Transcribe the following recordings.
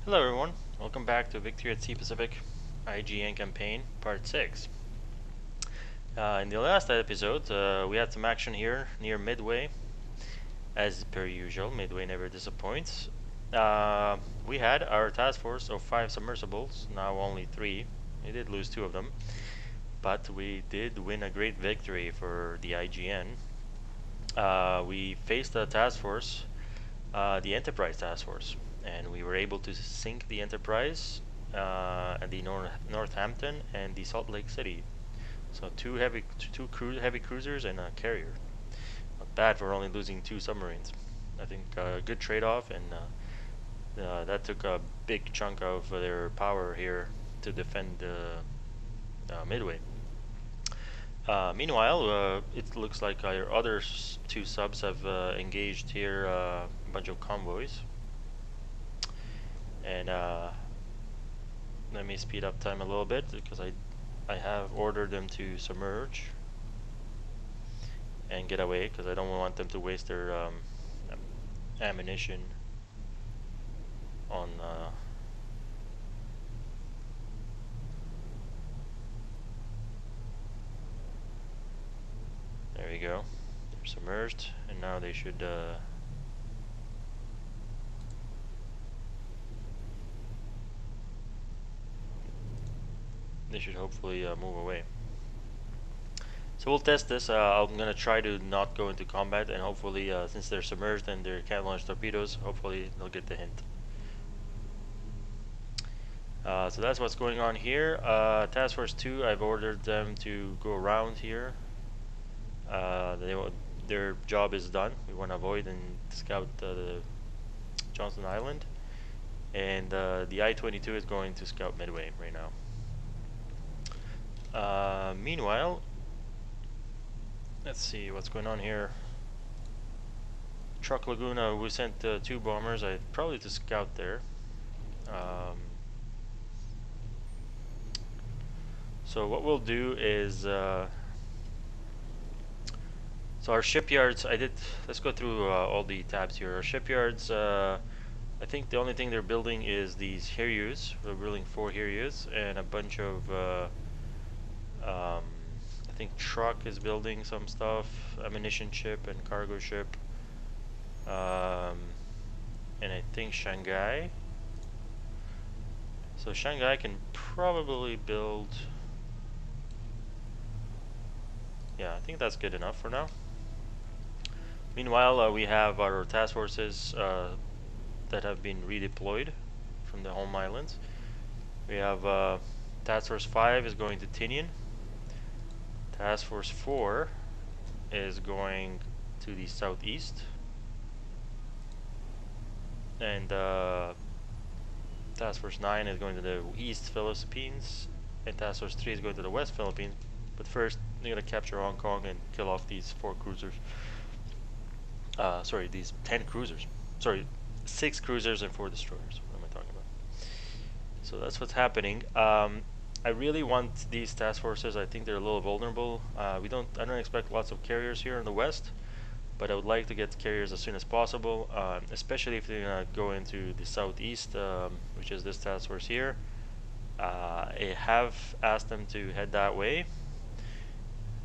Hello everyone, welcome back to Victory at Sea Pacific IJN campaign part 6. In the last episode we had some action here near Midway. As per usual, Midway never disappoints. We had our task force of 5 submersibles, now only 3. We did lose 2 of them, but we did win a great victory for the IJN. We faced a task force, the Enterprise task force, and we were able to sink the Enterprise at the Northampton and the Salt Lake City. So two heavy cruisers and a carrier. Not bad for only losing 2 submarines. I think a good trade-off, and that took a big chunk of their power here to defend Midway. Meanwhile, it looks like our other 2 subs have engaged here a bunch of convoys. And let me speed up time a little bit because I have ordered them to submerge and get away because I don't want them to waste their ammunition on there we go. They're submerged, and now they should hopefully move away. So we'll test this. I'm gonna try to not go into combat, and hopefully since they're submerged and they can't launch torpedoes, hopefully they'll get the hint. So that's what's going on here. Task Force 2, I've ordered them to go around here. Their job is done. We want to avoid and scout the Johnson Island, and the I-22 is going to scout Midway right now. Meanwhile, let's see what's going on here. Truck Laguna, we sent 2 bombers, probably to scout there. So what we'll do is, so our shipyards, let's go through all the tabs here. Our shipyards, I think the only thing they're building is these Harriers. We're building 4 Harriers and a bunch of I think truck is building some stuff, ammunition ship and cargo ship, and I think Shanghai. So Shanghai can probably build, yeah, I think that's good enough for now. Meanwhile, we have our task forces that have been redeployed from the home islands. We have Task Force 5 is going to Tinian. Task Force 4 is going to the southeast, and Task Force 9 is going to the East Philippines, and Task Force 3 is going to the West Philippines. But first, they're going to capture Hong Kong and kill off these 4 cruisers. Sorry, these 10 cruisers. Sorry, 6 cruisers and 4 destroyers. What am I talking about? So that's what's happening. I really want these task forces. I think they're a little vulnerable. I don't expect lots of carriers here in the west, but I would like to get carriers as soon as possible, especially if they're gonna go into the southeast, which is this task force here. I have asked them to head that way,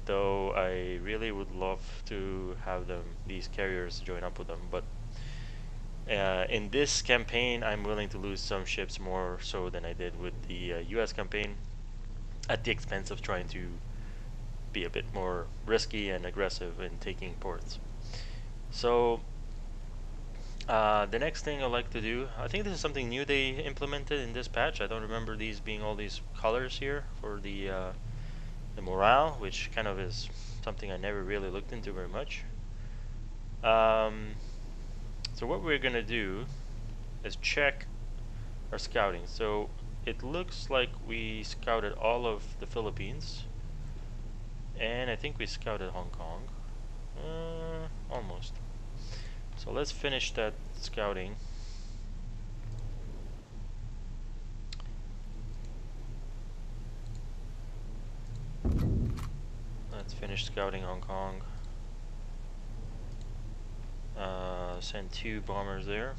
though I really would love to have these carriers join up with them. But in this campaign, I'm willing to lose some ships more so than I did with the US campaign, at the expense of trying to be a bit more risky and aggressive in taking ports. So the next thing I'd like to do, I think this is something new they implemented in this patch. I don't remember these being all these colors here for the morale, which kind of is something I never really looked into very much. So what we're gonna do is check our scouting. So it looks like we scouted all of the Philippines, and I think we scouted Hong Kong, almost. So let's finish that scouting. Let's finish scouting Hong Kong. Send 2 bombers there.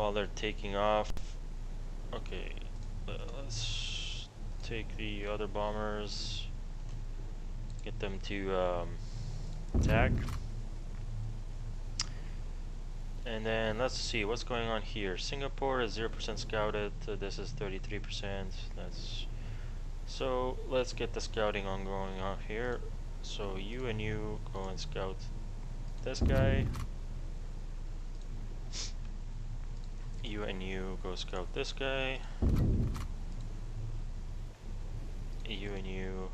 while they're taking off. Okay, let's take the other bombers, get them to attack. And then let's see what's going on here. Singapore is 0% scouted. This is 33%. That's so. Let's get the scouting on going on here. So you and you go and scout this guy. You and you go scout this guy. You and you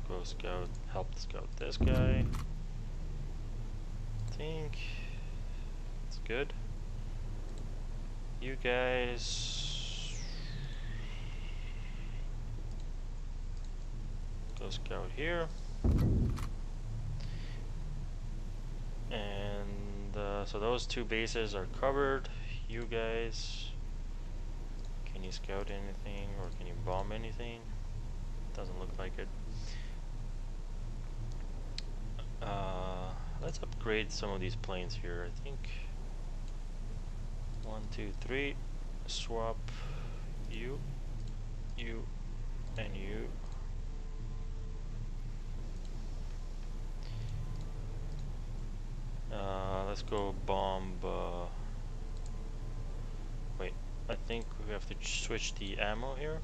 go scout. Help scout this guy. I think. Good. You guys go scout here, and so those two bases are covered. You guys, can you scout anything or can you bomb anything? Doesn't look like it. Let's upgrade some of these planes here. I think 1, 2, 3. Swap you, you, and you. Let's go bomb. Wait, I think we have to switch the ammo here.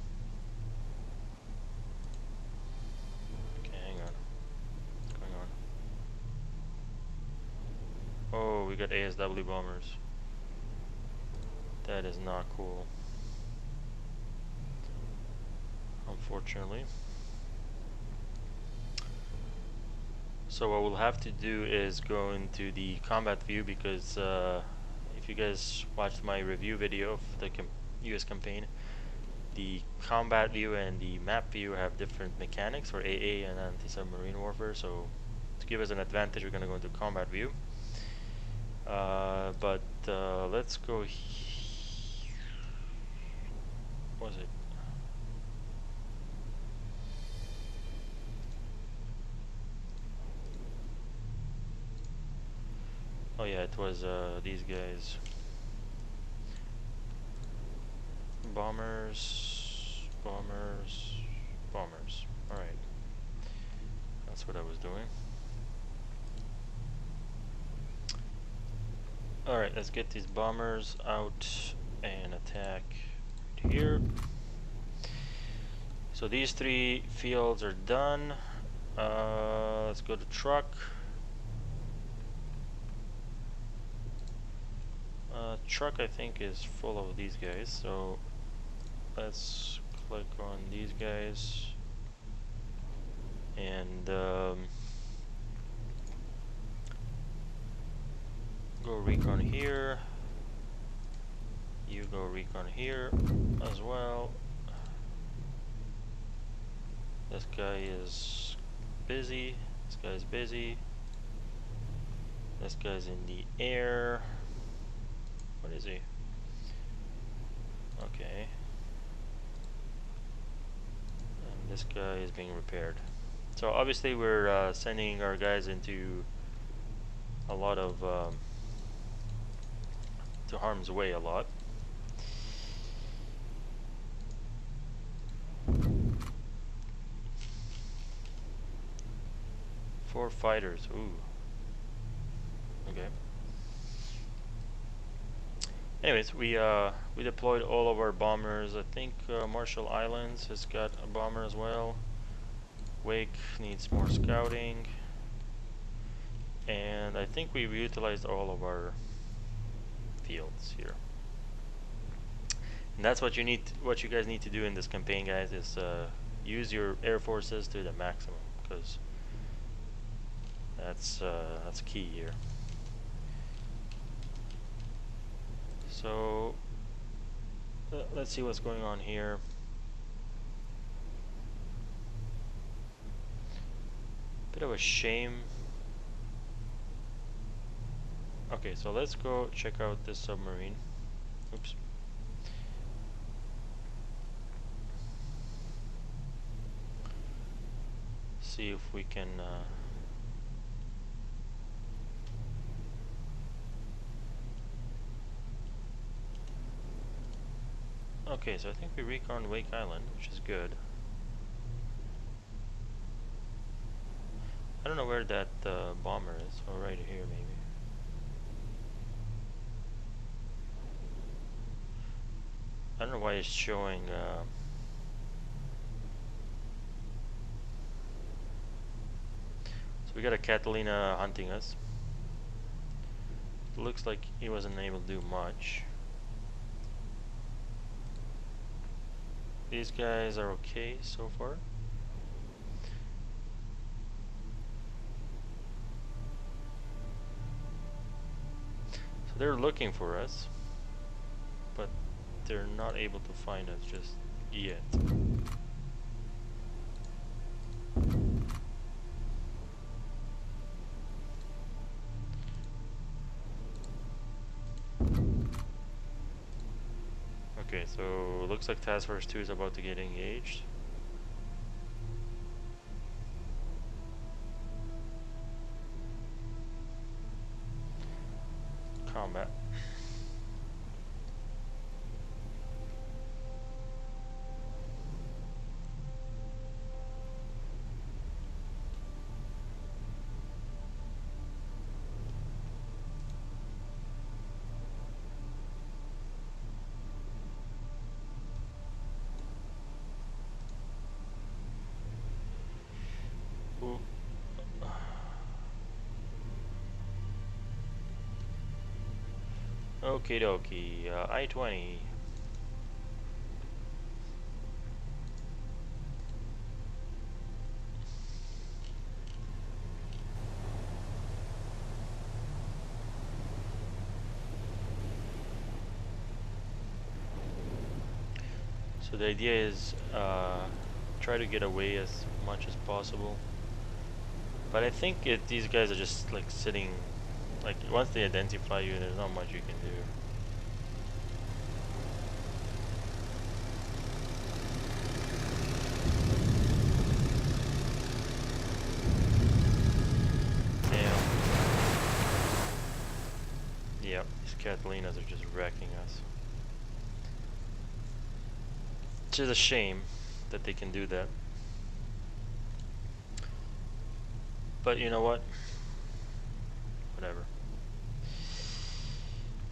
Okay, hang on. What's going on? Oh, we got ASW bombers. That is not cool, unfortunately. So what we'll have to do is go into the combat view, because if you guys watched my review video of the US campaign, the combat view and the map view have different mechanics for AA and anti-submarine warfare. So to give us an advantage, we're going to go into combat view. But let's go was it? Oh yeah, it was these guys. Bombers, bombers, bombers. Alright. That's what I was doing. Alright, let's get these bombers out and attack here. So these 3 fields are done. Let's go to truck. Truck I think is full of these guys, so let's click on these guys and go recon here. You go recon here as well. This guy is busy. This guy's busy. This guy's in the air. What is he? Okay. And this guy is being repaired. So obviously we're sending our guys into a lot of to harm's way a lot. Four fighters. Ooh. Okay. Anyways, we deployed all of our bombers. I think Marshall Islands has got a bomber as well. Wake needs more scouting, and I think we've utilized all of our fields here. And that's what you need. What you guys need to do in this campaign, guys, is use your air forces to the maximum, because that's key here. So let's see what's going on here. Bit of a shame. Okay, so let's go check out this submarine. Oops. See if we can Okay, so I think we reconned Wake Island, which is good. I don't know where that bomber is. Oh, right here maybe. I don't know why it's showing so we got a Catalina hunting us. It looks like he wasn't able to do much. These guys are okay so far. So they're looking for us, but they're not able to find us just yet. Okay, so looks like Task Force 2 is about to get engaged. Combat. Ooh. Okie dokie, I-20. So the idea is try to get away as much as possible. But I think these guys are just like sitting, like once they identify you, there's not much you can do. Damn. Yep, these Catalinas are just wrecking us. Which is a shame that they can do that. But you know what? Whatever.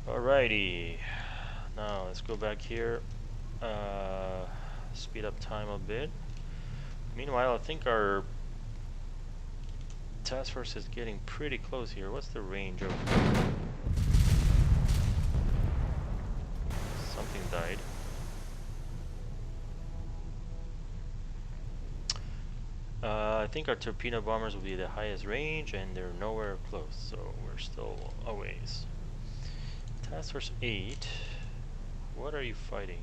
Alrighty. Now let's go back here. Speed up time a bit. Meanwhile, I think our task force is getting pretty close here. What's the range of... Something died. I think our torpedo bombers will be the highest range, and they're nowhere close, so we're still a ways. Task Force 8, what are you fighting?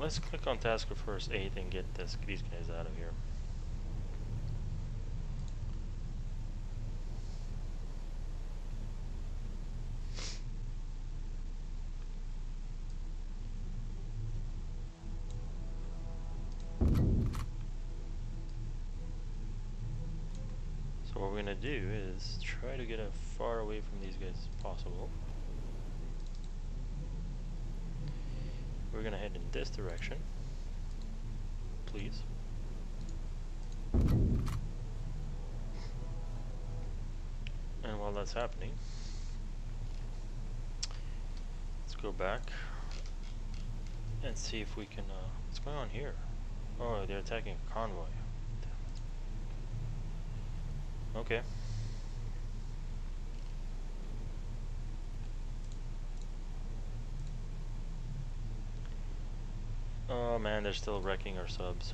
Let's click on Task Force 8 and get these guys out of here. So what we're gonna do is try to get as far away from these guys as possible. We're gonna head in this direction, please. And while that's happening, let's go back and see if we can, what's going on here? Oh, they're attacking a convoy. Okay. Oh man, they're still wrecking our subs.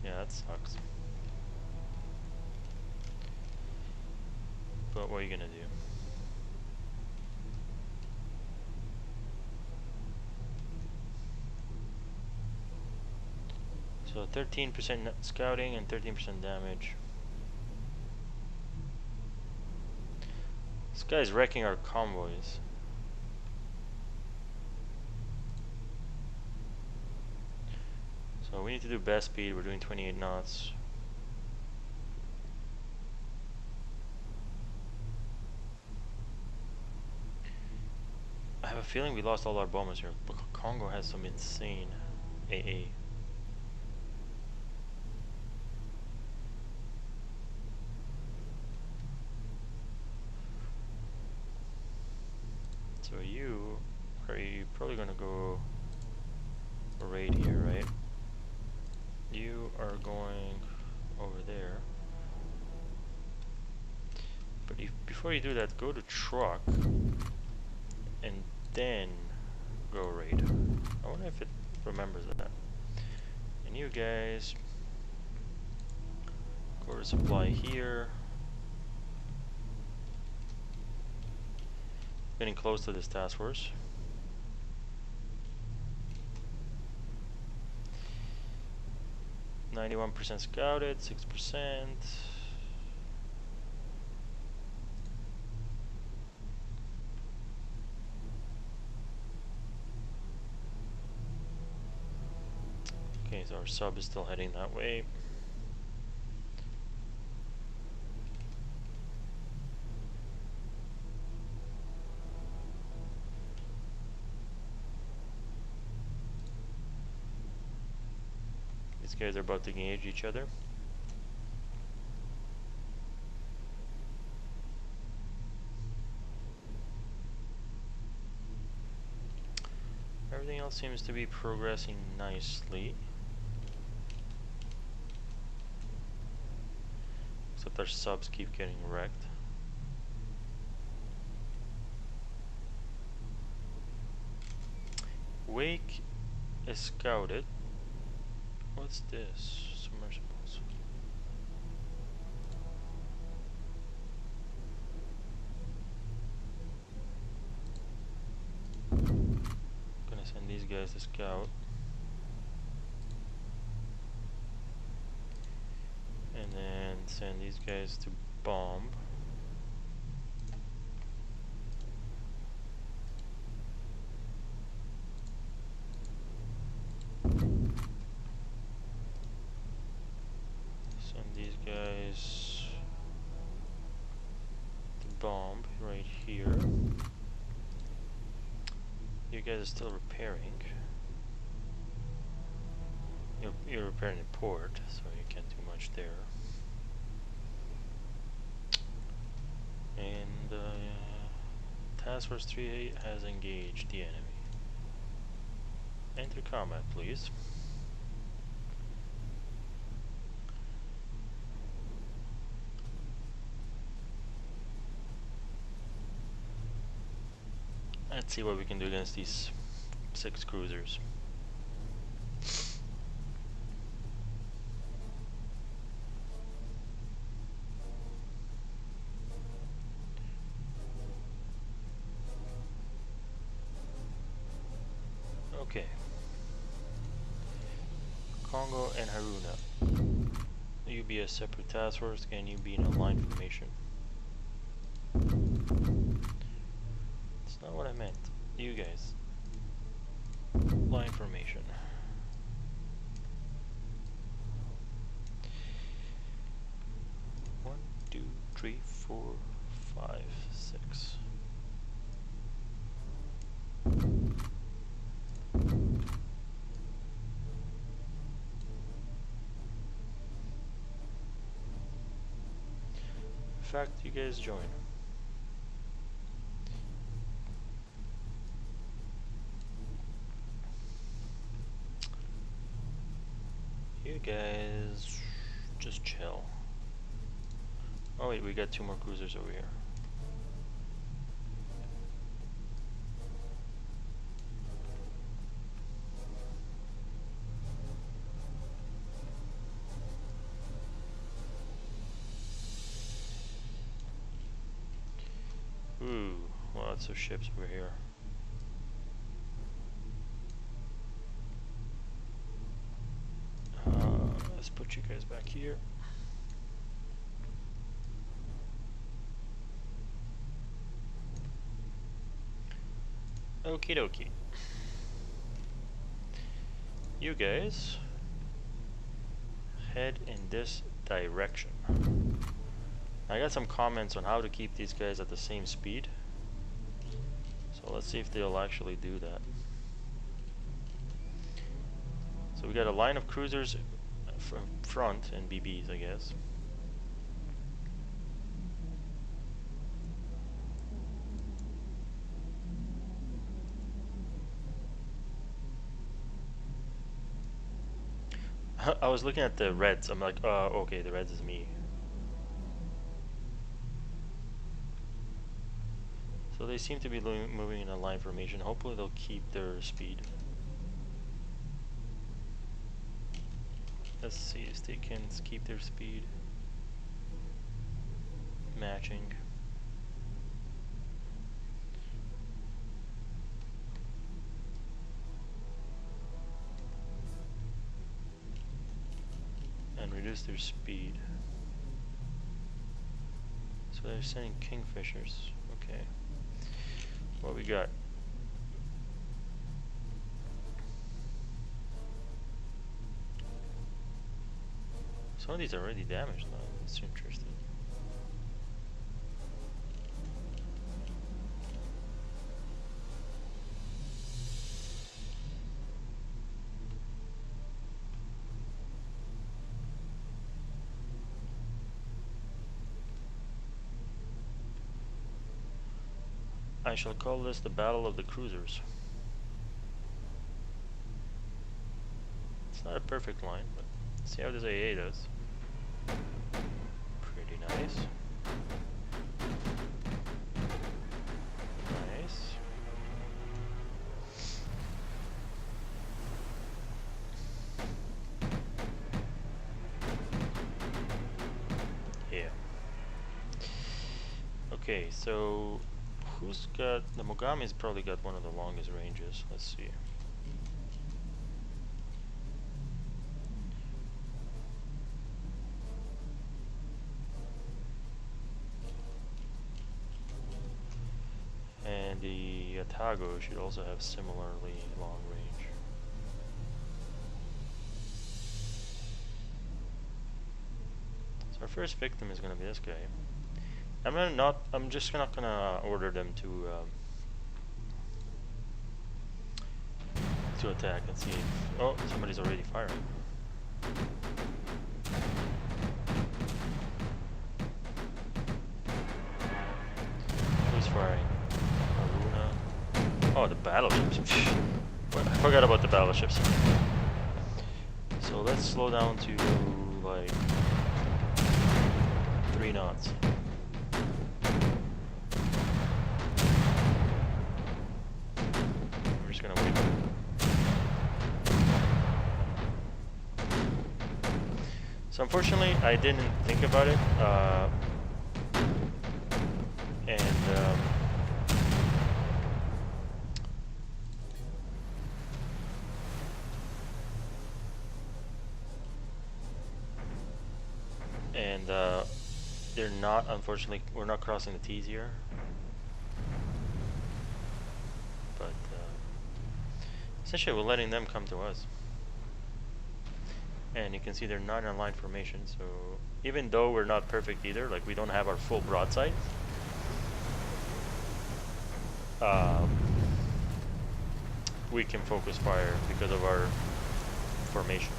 Yeah, that sucks. But what are you gonna do? So 13% net scouting and 13% damage. This guy's wrecking our convoys. So So we need to do best speed. We're doing 28 knots. I have a feeling we lost all our bombers here. Look, Congo has some insane AA. So you are probably gonna go raid here, right? You are going over there. But before you do that, go to truck and then go raid. I wonder if it remembers that. And you guys go to supply here. Getting close to this task force. %91 scouted, 6%. Okay, so our sub is still heading that way. These guys are about to engage each other. Everything else seems to be progressing nicely. Except our subs keep getting wrecked. Wake is scouted. What's this? Submersibles. Gonna send these guys to scout. And then send these guys to bomb. Send these guys to bomb right here. You guys are still repairing. You're repairing a port, so you can't do much there. And Task Force 3 has engaged the enemy. Enter combat, please. Let's see what we can do against these 6 cruisers. Okay. Congo and Haruna. You be a separate task force, and you be in a line formation. That's not what I meant. You guys. Line formation. One, two, three, 4, 5, 6. In fact, you guys join. You guys just chill. Oh wait, we got 2 more cruisers over here. Ooh, lots of ships over here. Let's put you guys back here. Okie dokie. You guys head in this direction. I got some comments on how to keep these guys at the same speed. So let's see if they'll actually do that. So we got a line of cruisers from front and BBs, I guess. I was looking at the reds. I'm like, okay, the reds is me. So they seem to be moving in a line formation. Hopefully they'll keep their speed. Let's see if they can keep their speed. Matching. And reduce their speed. So they're sending Kingfishers. Okay. What we got? Some of these are already damaged now. That's interesting. I shall call this the Battle of the Cruisers. It's not a perfect line, but see how this AA does. Pretty nice. Nice. Yeah. Okay, so who's got... the Mogami's probably got one of the longest ranges. Let's see. And the Atago should also have similarly long range. So our first victim is going to be this guy. I'm just not gonna order them to attack and see if, oh, somebody's already firing. Who's firing? Aruna. Oh, the battleships. I forgot about the battleships. So let's slow down to like 3 knots. Gonna wait. So unfortunately I didn't think about it and they're not, unfortunately we're not crossing the T's here, but essentially we're letting them come to us. And you can see they're not in a line formation, so even though we're not perfect either, like we don't have our full broadside, we can focus fire because of our formation.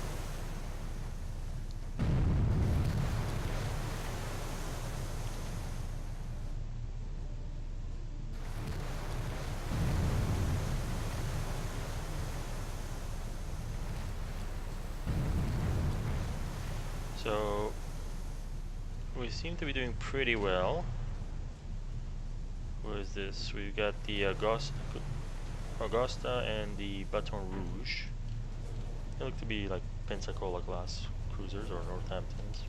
So we seem to be doing pretty well. What is this? We've got the Augusta and the Baton Rouge. They look to be like Pensacola-class cruisers or Northamptons.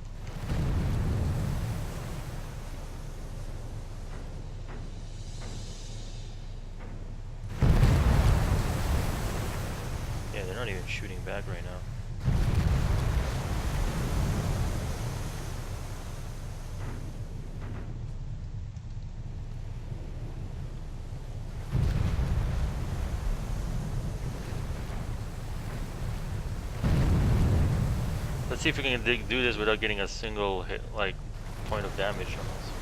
Yeah, they're not even shooting back right now. see if we can do this without getting a single hit, like, point of damage on us.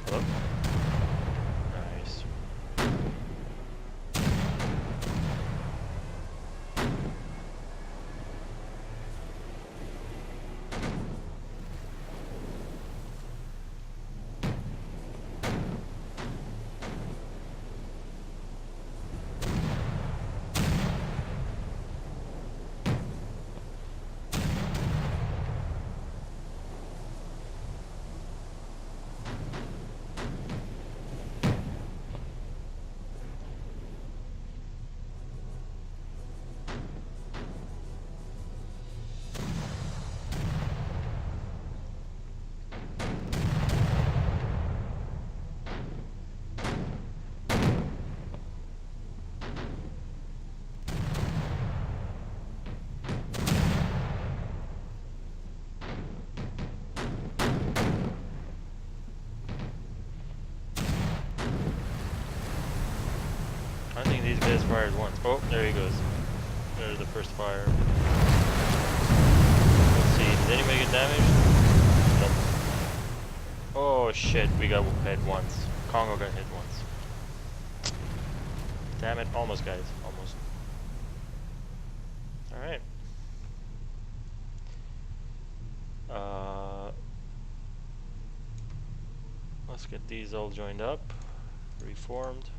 Hello? Nice. I think these guys fired once. Oh, there he goes. There's the first fire. Let's see, did anybody get damaged? Nope. Oh shit, we got hit once. Congo got hit once. Damn it, almost guys, almost. Alright. Let's get these all joined up, reformed.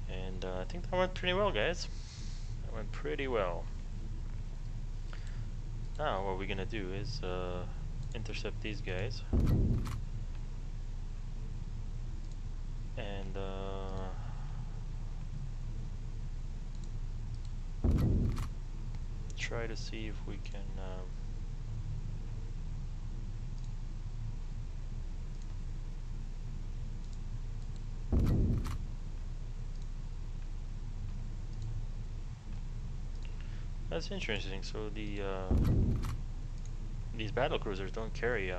And I think that went pretty well, guys. That went pretty well. Now what we're gonna do is intercept these guys. And try to see if we can that's interesting. So the these battle cruisers don't carry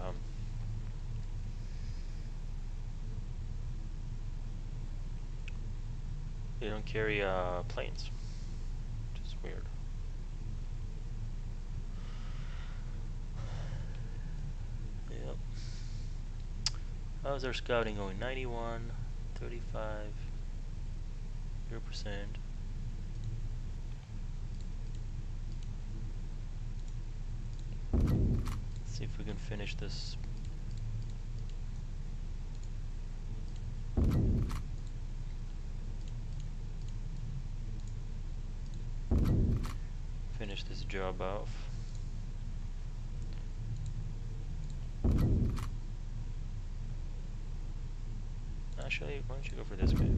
they don't carry planes, which is weird. Yep. How's our scouting going? 91, 35, 0%. See if we can finish this. Finish this job off. Actually, why don't you go for this guy?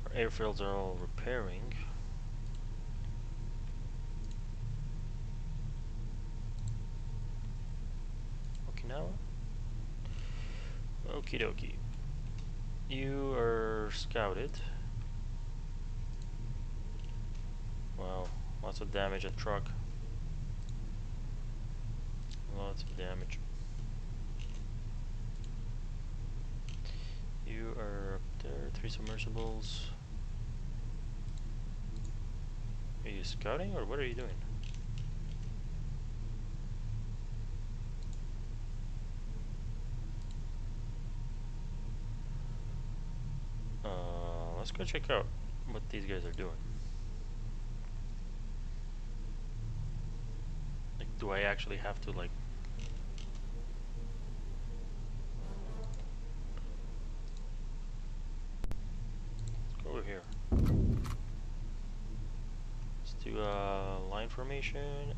Our airfields are all repairing. Okie dokie. You are scouted. Wow, lots of damage at truck. Lots of damage. You are up there, 3 submersibles. Are you scouting or what are you doing? Let's go check out what these guys are doing. Like, do I actually have to, like... Let's go over here. Let's do a line formation.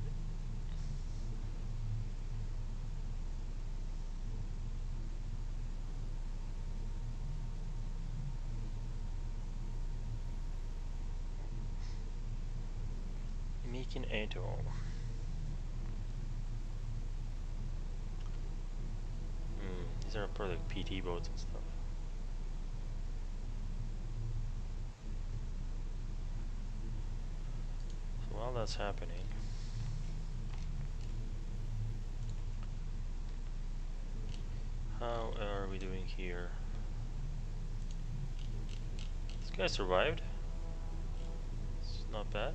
Sneaking atoll. These are probably like PT boats and stuff. So while that's happening, how are we doing here? This guy survived. It's not bad.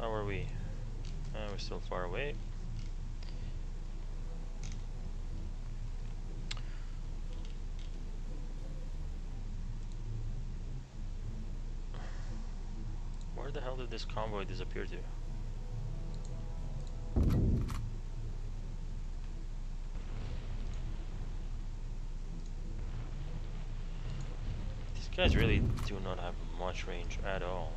How are we? We're still far away. Where the hell did this convoy disappear to? These guys really do not have much range at all.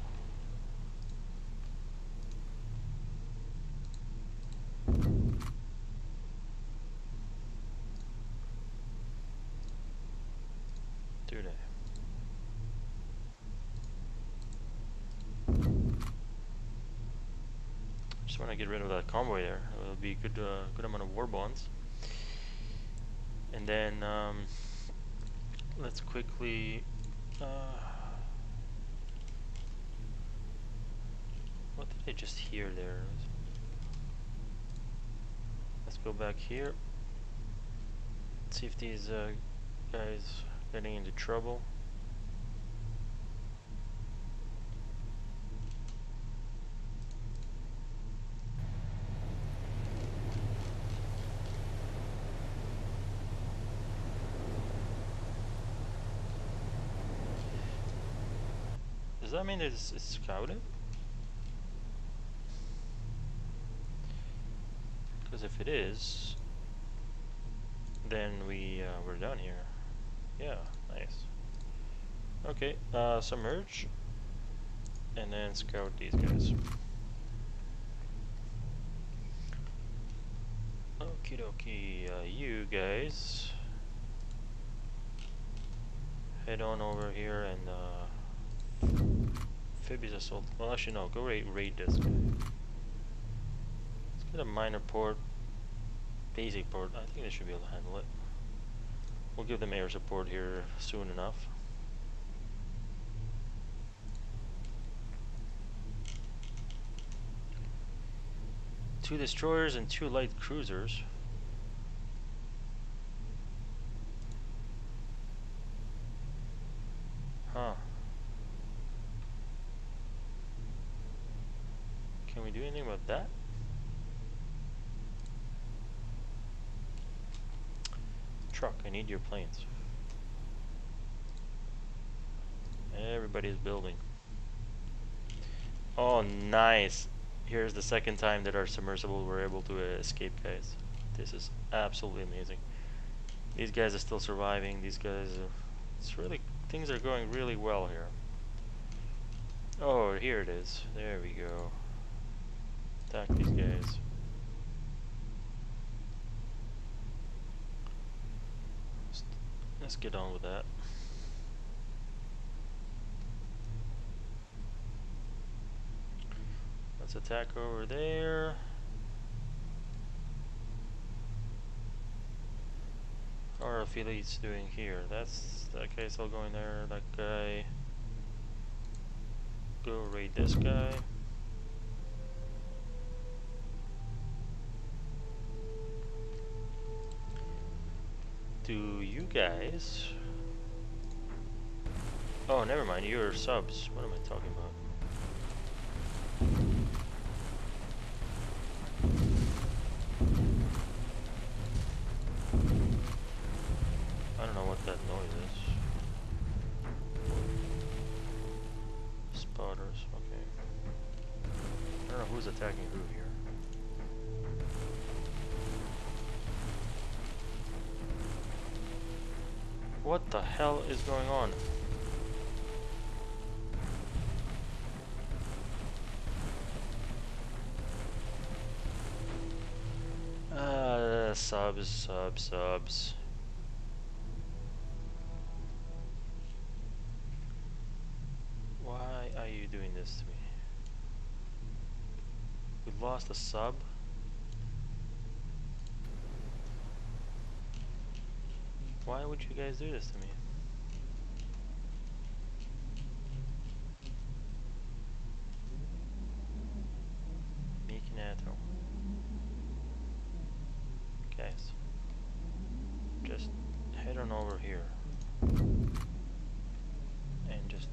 Do they? Just want to get rid of that convoy there. It'll be good, good amount of war bonds. And then let's quickly. What did I just hear there? Let's go back here. See if these guys getting into trouble. Does that mean it's scouted? Because if it is, then we're done here. Yeah, nice. Okay, submerge, and then scout these guys. Okie dokie, you guys head on over here and Phoebe's assault. Well, actually no, go raid this guy. Let's get a minor port, basic port. I think they should be able to handle it. We'll give them air support here soon enough. Two destroyers and two light cruisers. Huh. Can we do anything about that? Truck, I need your planes. Everybody's building. Oh, nice. Here's the second time that our submersible were able to escape, guys. This is absolutely amazing. These guys are still surviving. These guys, it's really, things are going really well here. Oh, here it is. There we go. Attack these guys. Let's get on with that. Let's attack over there. How are affiliates doing here? That's that guy's all going there. That guy. Go raid this guy. Do you guys? Oh, never mind. You're subs. What am I talking about? I don't know what that noise is. Spotters. Okay. I don't know who's attacking who here. What the hell is going on? Subs. Why are you doing this to me? We lost a sub. Why would you guys do this to me? Mikinato. Guys, just head on over here and just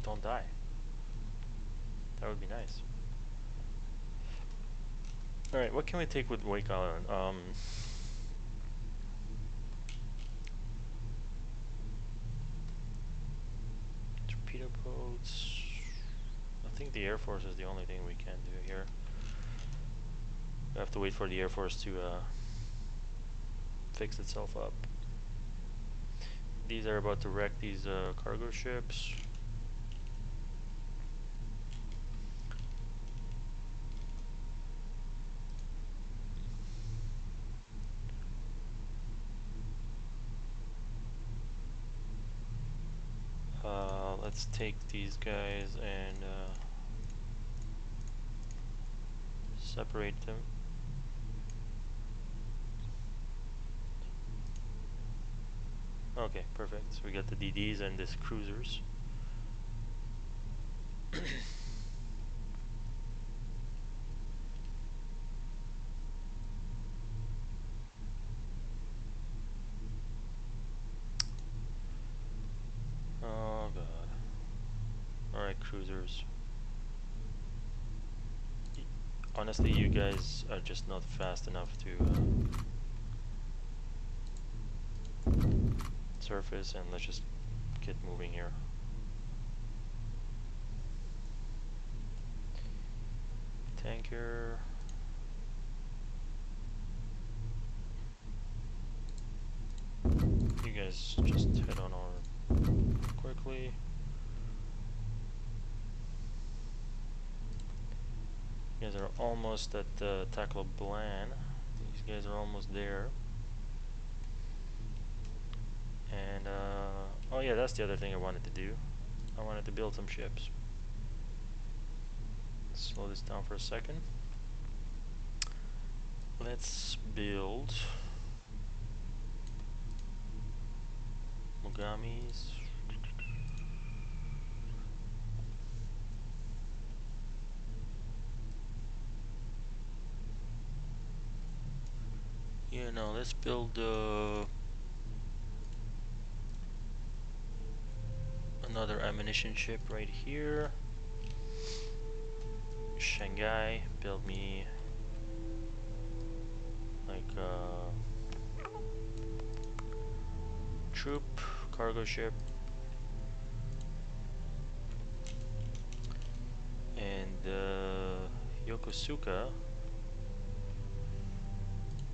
don't die. That would be nice. Alright, what can we take with Wake Island? Torpedo boats. I think the Air Force is the only thing we can do here. We have to wait for the Air Force to fix itself up. These are about to wreck these cargo ships. Let's take these guys and separate them. Okay, perfect. So we got the DDs and these cruisers. Oh god. Alright, cruisers. Honestly, you guys are just not fast enough to surface, and let's just get moving here. Tanker. You guys just head on over quickly. You guys are almost at Tackle Blan. These guys are almost there. And oh yeah, that's the other thing I wanted to do. I wanted to build some ships. Slow this down for a second. Let's build Mogamis. Yeah, no, let's build another ammunition ship right here. Shanghai, build me like a troop cargo ship. And Yokosuka,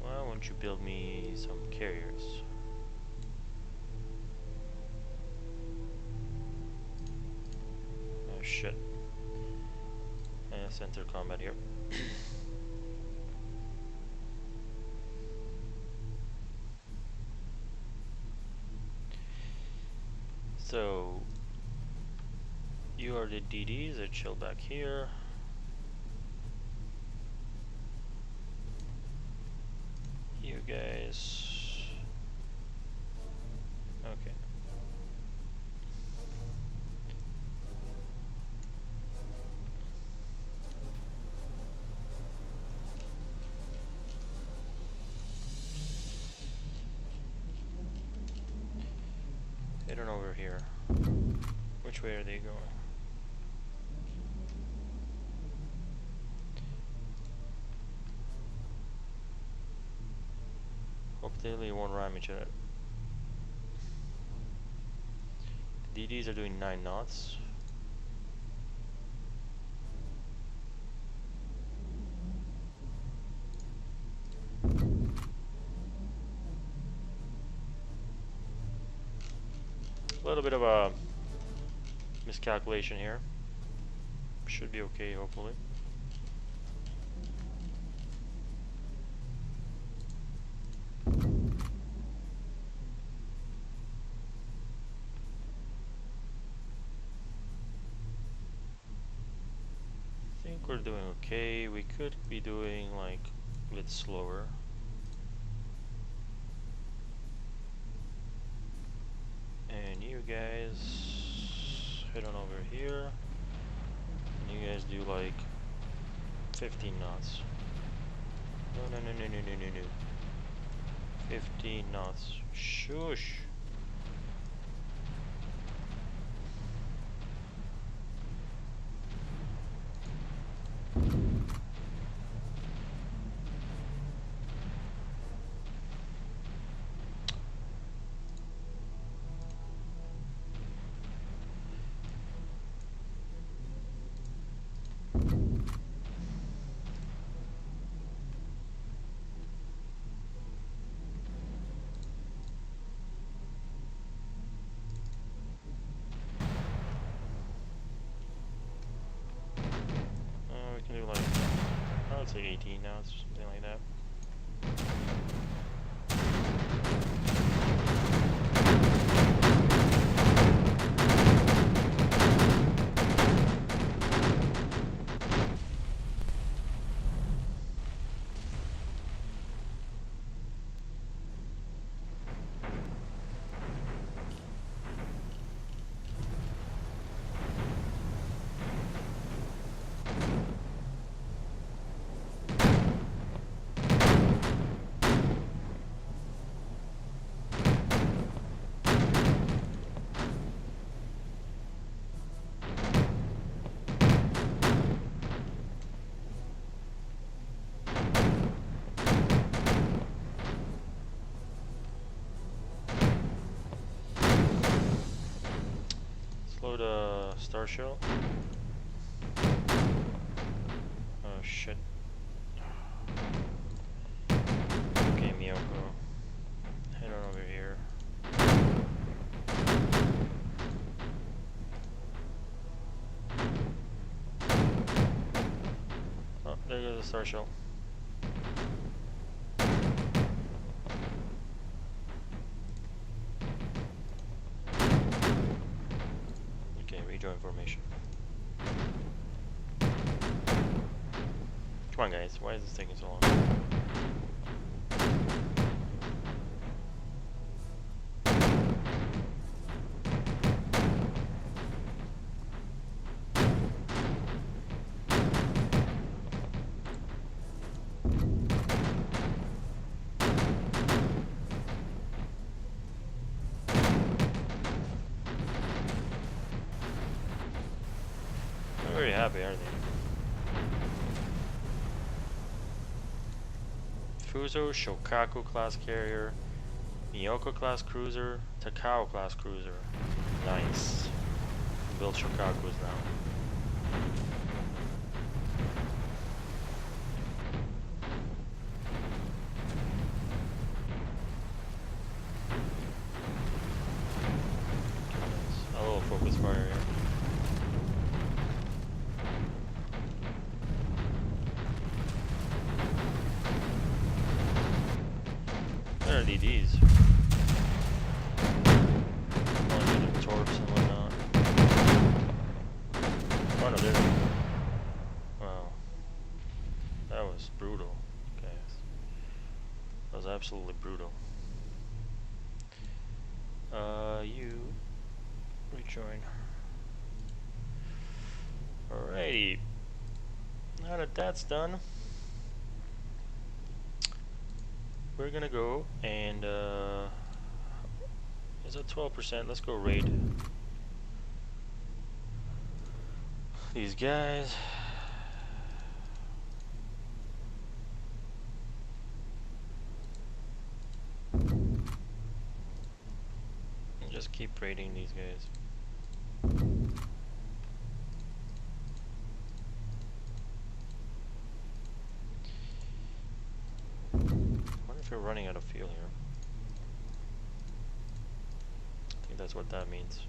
why won't you build me some carriers? Oh shit. Center combat here. So you are the DDs that chill back here. You guys, okay. Head on over here. Which way are they going? Hopefully it won't ram each other. The DDs are doing 9 knots. A little bit of a miscalculation here. Should be okay, hopefully. we're doing okay. We could be doing like a bit slower. And you guys head on over here. And you guys do like 15 knots. No, no, no, no, no, no, no, no. 15 knots. Shush. We can do like, I would say 18 knots, something like that. Slow the star shell. Oh shit. Okay, Miyoko. Head on over here. Oh, there goes the star shell. Okay, rejoin formation. Come on guys, why is this taking so long? They're very happy, aren't they? Fuso, Shokaku-class Carrier, Miyoko-class Cruiser, Takao-class Cruiser. Nice. Build Shokakus now. A little focus fire here. Where are DDs? Launching the torps and whatnot. Oh no, there. Wow. That was brutal, guys. That was absolutely brutal. You rejoin. Alrighty. Now that that's done, we're gonna go and is it 12%? Let's go raid these guys. And just keep raiding these guys. I wonder if we're running out of fuel here. I think that's what that means.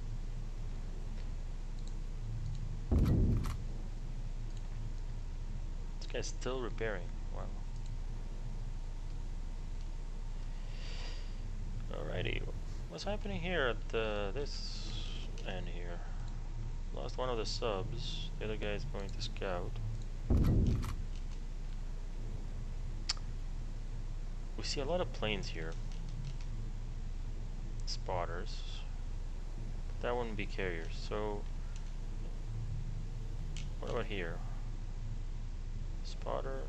This guy's still repairing. Wow. Alrighty. What's happening here at this end here? Lost one of the subs. The other guy is going to scout. see a lot of planes here. Spotters. But that wouldn't be carriers. So what about here? Spotter.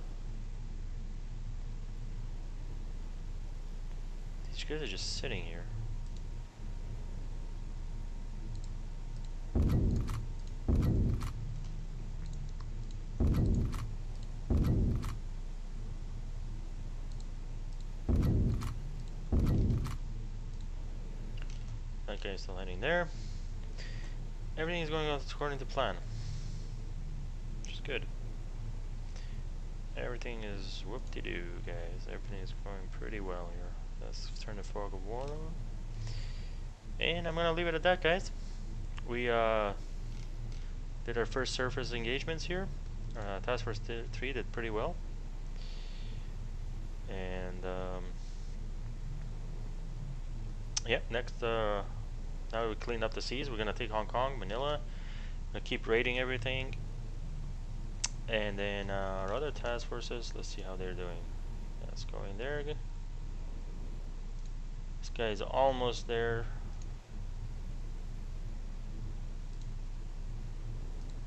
These guys are just sitting here. That guy's still heading there. Everything is going according to plan, which is good. Everything is whoop-de-doo, guys. Everything is going pretty well here. Let's turn the fog of war on. And I'm gonna leave it at that, guys. We did our first surface engagements here. Task Force 3 did pretty well. And yeah, next, now we clean up the seas. We're gonna take Hong Kong, Manila. Gonna keep raiding everything. And then our other task forces, let's see how they're doing. Let's go in there. This guy is almost there.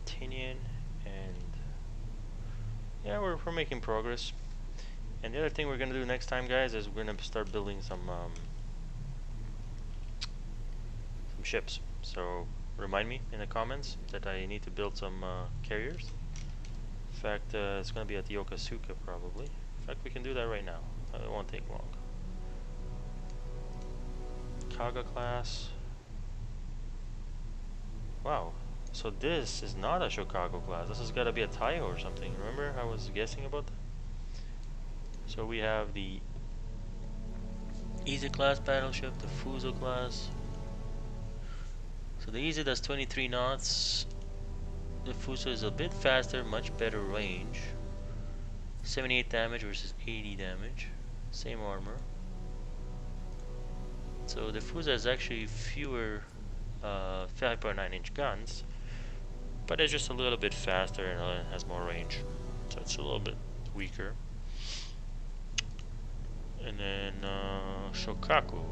Tinian, and yeah, we're making progress. And the other thing we're gonna do next time, guys, is we're gonna start building some ships. So remind me in the comments that I need to build some carriers. In fact, it's gonna be at Yokosuka probably. In fact, we can do that right now. It won't take long. Kaga-class. Wow. So this is not a Shokaku-class. This has got to be a Taiho or something. Remember I was guessing about that? So we have the Easy-class battleship, the Fuso-class. So the Easy does 23 knots. The Fuso is a bit faster, much better range. 78 damage versus 80 damage. Same armor. So the Fuso has actually fewer 5.9-inch guns, but it's just a little bit faster and has more range. So it's a little bit weaker. And then Shokaku.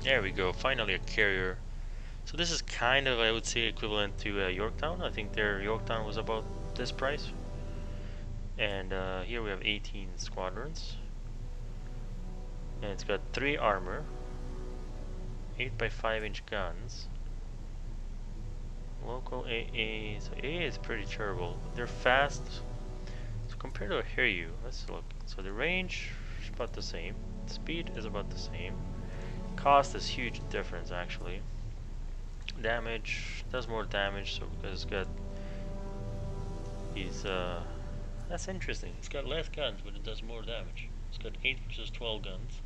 There we go, finally a carrier. So this is kind of, I would say, equivalent to Yorktown. I think their Yorktown was about this price. And here we have 18 squadrons. And it's got 3 armor, 8x5-inch guns. Local AA, so AA is pretty terrible. They're fast. So compared to a Hiryu, let's look. So the range is about the same. Speed is about the same. Cost is huge difference actually. Damage does more damage, so because it's got these. That's interesting. It's got less guns, but it does more damage. It's got 8 versus 12 guns.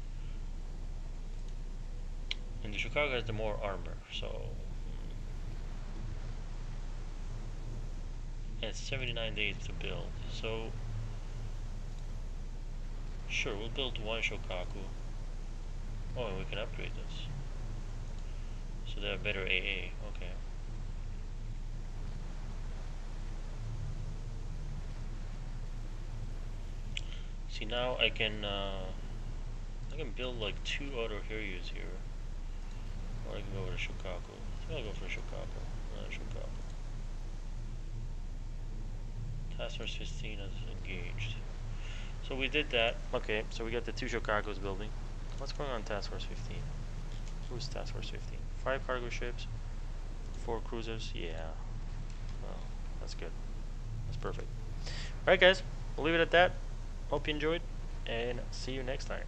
And the Shokaku has the more armor, so. And it's 79 days to build, so. Sure, we'll build one Shokaku. Oh, and we can upgrade this. So they have better AA, okay. See, now I can build like 2 other Hiryus here. Or I can go with a Shokaku. I think I'll go for a Shokaku. Shokaku. Task Force 15 is engaged. So we did that. Okay, so we got the 2 Shokakus building. What's going on Task Force 15? Who's Task Force 15? 5 cargo ships, 4 cruisers. Yeah. Well, that's good. That's perfect. Alright guys, we'll leave it at that. Hope you enjoyed, and see you next time.